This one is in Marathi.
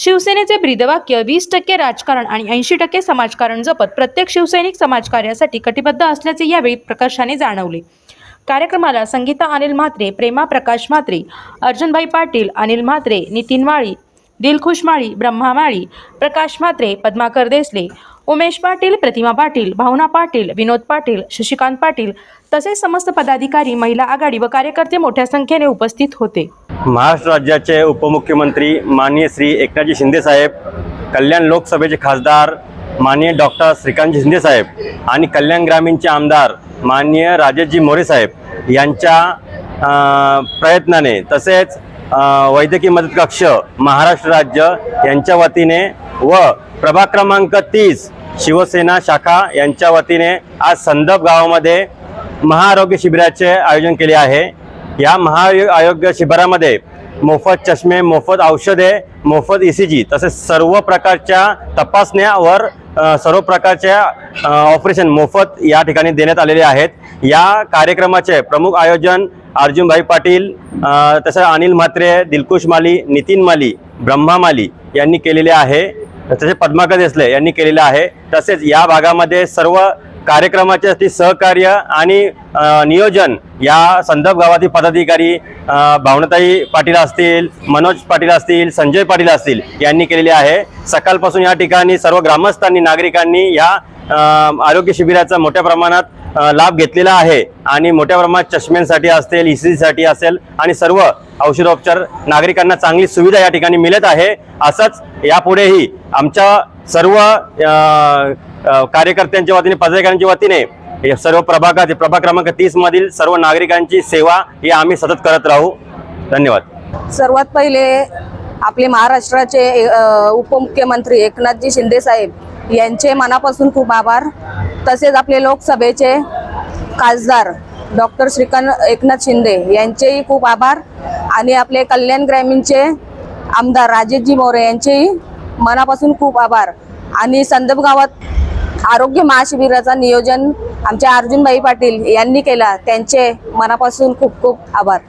शिवसेनेचे ब्रीदवाक्य 20% राजकारण आणि 80% समाजकारण जपत प्रत्येक शिवसैनिक समाजकार्यासाठी कटिबद्ध असल्याचे यावेळी प्रकर्षाने जाणवले। कार्यक्रमाला संगीता अनिल म्हात्रे, प्रेमा प्रकाश म्हात्रे, अर्जुनभाई पाटील, अनिल म्हात्रे, नितीन माळी, दिलखुश माळी, ब्रह्मा माळी, प्रकाश म्हात्रे, पद्माकर देसले, उमेश पाटील, प्रतिमा पाटील, भावना पाटील, विनोद पाटील, शशिकांत पाटील तसेच समस्त पदाधिकारी, महिला आघाडी व कार्यकर्ते मोठ्या संख्येने उपस्थित होते। महाराष्ट्र राज्याचे उपमुख्यमंत्री माननीय श्री एकनाथजी शिंदे साहेब, कल्याण लोकसभेचे खासदार माननीय डॉक्टर श्रीकांतजी शिंदे साहेब आणि कल्याण ग्रामीणचे आमदार माननीय राजेशजी मोरे साहेब यांच्या प्रयत्नाने तसेच वैद्यकीय मदत कक्ष महाराष्ट्र राज्य यांच्या वतीने व प्रभाग क्रमांक 30 शिवसेना शाखा यांच्या वतीने आज संदप गावामध्ये महाआरोग्य शिबिराचे आयोजन केले आहे। या महाआरोग्य शिबिरामध्ये मोफत चष्मे, मोफत औषधे, मोफत ECG तसेच सर्व प्रकारच्या तपासण्यावर सर्व प्रकारच्या ऑपरेशन मोफत या ठिकाणी देण्यात आलेले आहेत। या कार्यक्रमाचे प्रमुख आयोजन अर्जुनभाई पाटील तसेच अनिल म्हात्रे, दिलखुश माली, नितीन माली, ब्रह्मा माली यांनी केलेले आहे, तसेच पद्माकर देसले यांनी केलेले आहे। तसेच या भागामध्ये सर्व कार्यक्रमाचे सहकार्य आणि नियोजन या संदप गावातील पदाधिकारी भावनाताई पाटील असतील, मनोज पाटील असतील, संजय पाटील असतील यांनी केलेले आहे। सकाळपासून या ठिकाणी सर्व ग्रामस्थांनी, नागरिकांनी या आरोग्य शिबिराचा मोठ्या प्रमाणात लाभ घेतलेला आहे आणि मोठ्या प्रमाणात चष्म्यांसाठी असेल, ECG साठी असेल आणि सर्व औषधोपचार नागरिकांना चांगली सुविधा या ठिकाणी मिळत आहे। असंच यापुढेही आमच्या सर्व कार्यकर्त्यांच्या वतीने, पदाधिकाऱ्यांच्या वतीने सर्व प्रभाग क्रमांक 30 मधील सर्व नागरिकांची सेवा ही आम्ही सतत करत राहू। धन्यवाद। सर्वात पहिले आपले महाराष्ट्राचे उपमुख्यमंत्री एकनाथजी शिंदे साहेब यांचे मनापासून खूप आभार। तसेच आपले लोकसभेचे खासदार डॉक्टर श्रीकांत एकनाथ शिंदे यांचेही खूप आभार आणि आपले कल्याण ग्रामीणचे आमदार राजेशजी मोरे यांचेही मनापासून खूप आभार। आणि संदप गावात आरोग्य महाशिबिराचा नियोजन आमचे अर्जुनभाई पाटील यांनी केला, त्यांचे मनापासून खूप खूप आभार।